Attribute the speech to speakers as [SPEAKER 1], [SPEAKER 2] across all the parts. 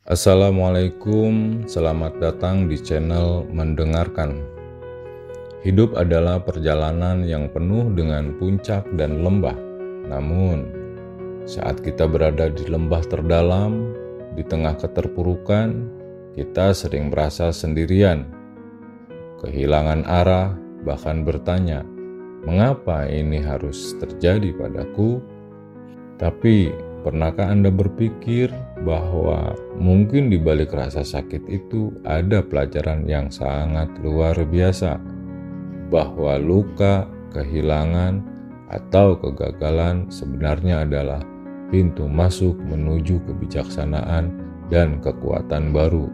[SPEAKER 1] Assalamualaikum, selamat datang di channel Mendengarkan. Hidup adalah perjalanan yang penuh dengan puncak dan lembah. Namun, saat kita berada di lembah terdalam, di tengah keterpurukan, kita sering merasa sendirian, kehilangan arah, bahkan bertanya, "Mengapa ini harus terjadi padaku?" Tapi pernahkah Anda berpikir bahwa mungkin di balik rasa sakit itu ada pelajaran yang sangat luar biasa? Bahwa luka, kehilangan, atau kegagalan sebenarnya adalah pintu masuk menuju kebijaksanaan dan kekuatan baru.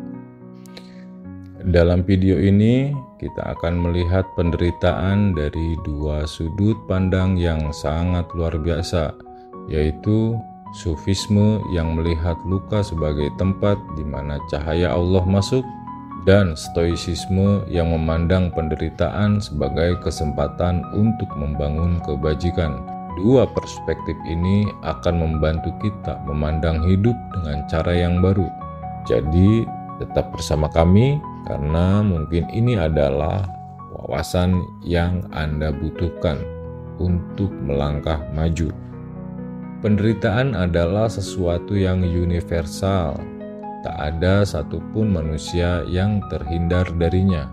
[SPEAKER 1] Dalam video ini, kita akan melihat penderitaan dari dua sudut pandang yang sangat luar biasa, yaitu Sufisme yang melihat luka sebagai tempat di mana cahaya Allah masuk, dan Stoicisme yang memandang penderitaan sebagai kesempatan untuk membangun kebajikan. Dua perspektif ini akan membantu kita memandang hidup dengan cara yang baru. Jadi, tetap bersama kami karena mungkin ini adalah wawasan yang Anda butuhkan untuk melangkah maju. Penderitaan adalah sesuatu yang universal. Tak ada satupun manusia yang terhindar darinya.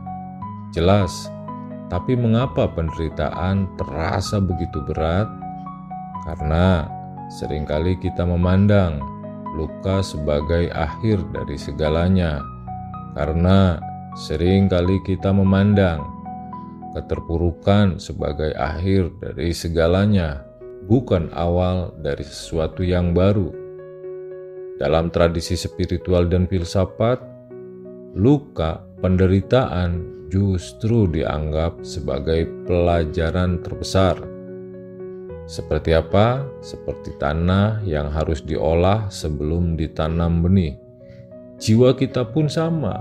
[SPEAKER 1] Jelas, tapi mengapa penderitaan terasa begitu berat? Karena seringkali kita memandang luka sebagai akhir dari segalanya. Karena seringkali kita memandang keterpurukan sebagai akhir dari segalanya, bukan awal dari sesuatu yang baru. Dalam tradisi spiritual dan filsafat, luka, penderitaan justru dianggap sebagai pelajaran terbesar. Seperti apa? Seperti tanah yang harus diolah sebelum ditanam benih. Jiwa kita pun sama.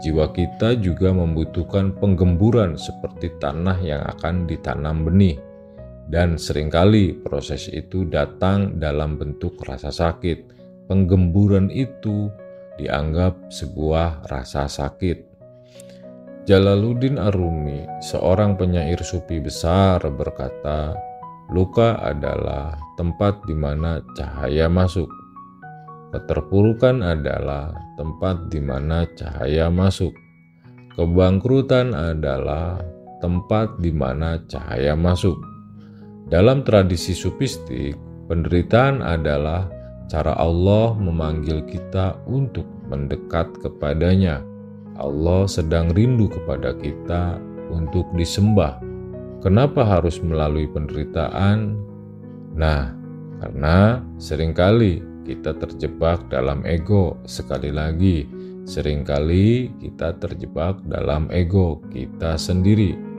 [SPEAKER 1] Jiwa kita juga membutuhkan penggemburan seperti tanah yang akan ditanam benih. Dan seringkali proses itu datang dalam bentuk rasa sakit. Penggemburan itu dianggap sebuah rasa sakit. Jalaluddin Ar-Rumi, seorang penyair sufi besar, berkata, "Luka adalah tempat di mana cahaya masuk. Keterpurukan adalah tempat di mana cahaya masuk. Kebangkrutan adalah tempat di mana cahaya masuk." Dalam tradisi sufistik, penderitaan adalah cara Allah memanggil kita untuk mendekat kepadanya. Allah sedang rindu kepada kita untuk disembah. Kenapa harus melalui penderitaan? Nah, karena seringkali kita terjebak dalam ego. Sekali lagi, seringkali kita terjebak dalam ego kita sendiri.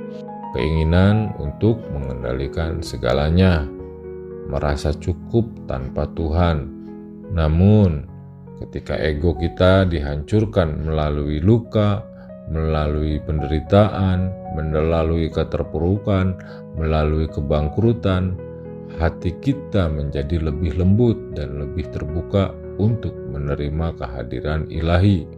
[SPEAKER 1] Keinginan untuk mengendalikan segalanya, merasa cukup tanpa Tuhan. Namun, ketika ego kita dihancurkan melalui luka, melalui penderitaan, melalui keterpurukan, melalui kebangkrutan, hati kita menjadi lebih lembut dan lebih terbuka untuk menerima kehadiran ilahi.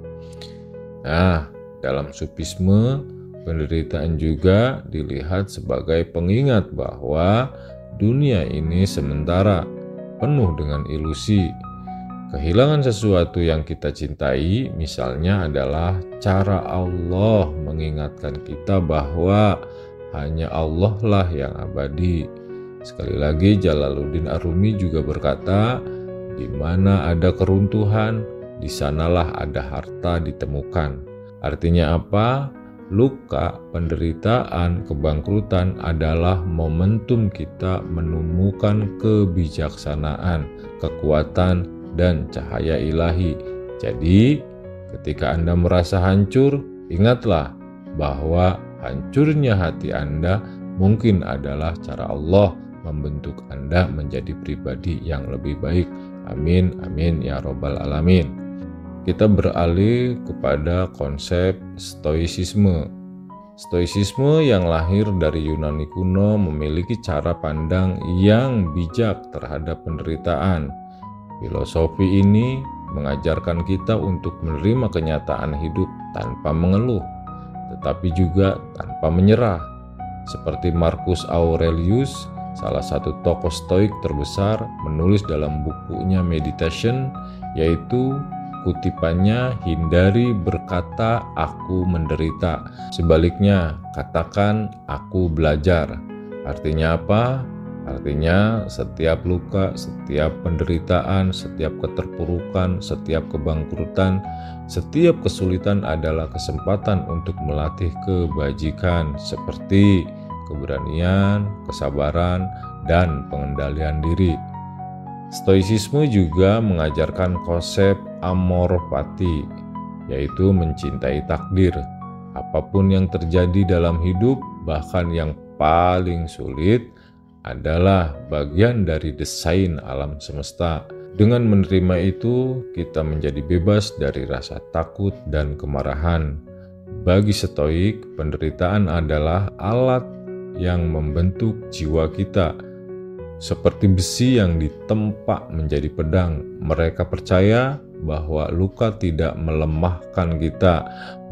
[SPEAKER 1] Nah, dalam sufisme, penderitaan juga dilihat sebagai pengingat bahwa dunia ini sementara, penuh dengan ilusi. Kehilangan sesuatu yang kita cintai, misalnya, adalah cara Allah mengingatkan kita bahwa hanya Allah lah yang abadi. Sekali lagi, Jalaluddin Ar-Rumi juga berkata, "Di mana ada keruntuhan, di sanalah ada harta ditemukan." Artinya apa? Luka, penderitaan, kebangkrutan adalah momentum kita menemukan kebijaksanaan, kekuatan, dan cahaya ilahi. Jadi, ketika Anda merasa hancur, ingatlah bahwa hancurnya hati Anda mungkin adalah cara Allah membentuk Anda menjadi pribadi yang lebih baik. Amin, amin, ya robbal alamin. Kita beralih kepada konsep Stoicisme. Stoicisme yang lahir dari Yunani kuno memiliki cara pandang yang bijak terhadap penderitaan. Filosofi ini mengajarkan kita untuk menerima kenyataan hidup tanpa mengeluh, tetapi juga tanpa menyerah. Seperti Marcus Aurelius, salah satu tokoh stoik terbesar, menulis dalam bukunya Meditation, yaitu kutipannya, "Hindari berkata aku menderita. Sebaliknya, katakan aku belajar." Artinya apa? Artinya setiap luka, setiap penderitaan, setiap keterpurukan, setiap kebangkrutan, setiap kesulitan adalah kesempatan untuk melatih kebajikan seperti keberanian, kesabaran, dan pengendalian diri. Stoicisme juga mengajarkan konsep amor fati, yaitu mencintai takdir. Apapun yang terjadi dalam hidup, bahkan yang paling sulit, adalah bagian dari desain alam semesta. Dengan menerima itu, kita menjadi bebas dari rasa takut dan kemarahan. Bagi stoik, penderitaan adalah alat yang membentuk jiwa kita. Seperti besi yang ditempa menjadi pedang, mereka percaya bahwa luka tidak melemahkan kita.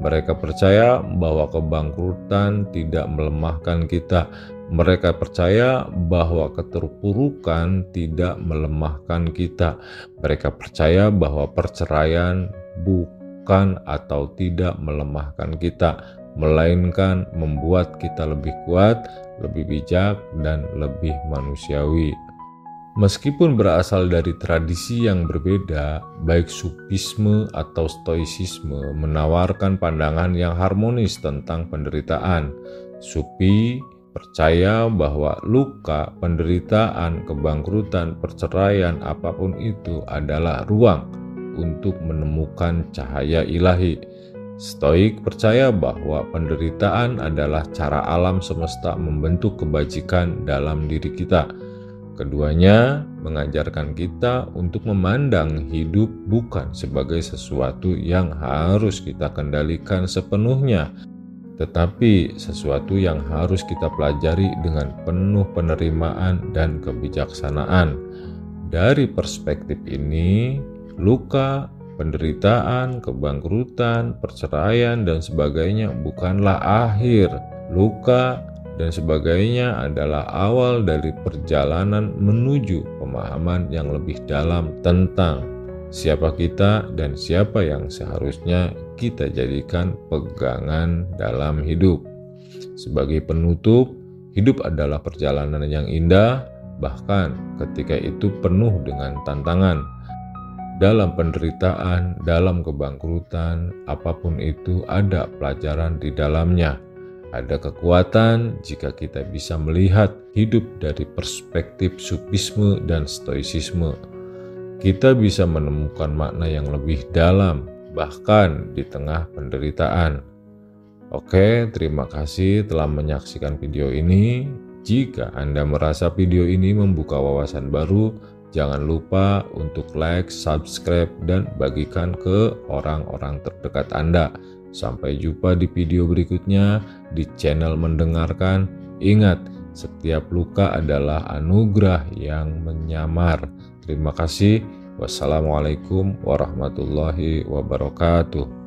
[SPEAKER 1] Mereka percaya bahwa kebangkrutan tidak melemahkan kita. Mereka percaya bahwa keterpurukan tidak melemahkan kita. Mereka percaya bahwa perceraian bukan atau tidak melemahkan kita, melainkan membuat kita lebih kuat, lebih bijak, dan lebih manusiawi. Meskipun berasal dari tradisi yang berbeda, baik Sufisme atau Stoicisme menawarkan pandangan yang harmonis tentang penderitaan. Sufi percaya bahwa luka, penderitaan, kebangkrutan, perceraian, apapun itu adalah ruang untuk menemukan cahaya ilahi. Stoik percaya bahwa penderitaan adalah cara alam semesta membentuk kebajikan dalam diri kita. Keduanya mengajarkan kita untuk memandang hidup bukan sebagai sesuatu yang harus kita kendalikan sepenuhnya, tetapi sesuatu yang harus kita pelajari dengan penuh penerimaan dan kebijaksanaan. Dari perspektif ini, luka, penderitaan, kebangkrutan, perceraian, dan sebagainya bukanlah akhir. Luka dan sebagainya adalah awal dari perjalanan menuju pemahaman yang lebih dalam tentang siapa kita dan siapa yang seharusnya kita jadikan pegangan dalam hidup. Sebagai penutup, hidup adalah perjalanan yang indah, bahkan ketika itu penuh dengan tantangan. Dalam penderitaan, dalam kebangkrutan, apapun itu ada pelajaran di dalamnya. Ada kekuatan jika kita bisa melihat hidup dari perspektif Sufisme dan Stoicisme. Kita bisa menemukan makna yang lebih dalam, bahkan di tengah penderitaan. Oke, terima kasih telah menyaksikan video ini. Jika Anda merasa video ini membuka wawasan baru, jangan lupa untuk like, subscribe, dan bagikan ke orang-orang terdekat Anda. Sampai jumpa di video berikutnya di channel Mendengarkan. Ingat, setiap luka adalah anugerah yang menyamar. Terima kasih. Wassalamualaikum warahmatullahi wabarakatuh.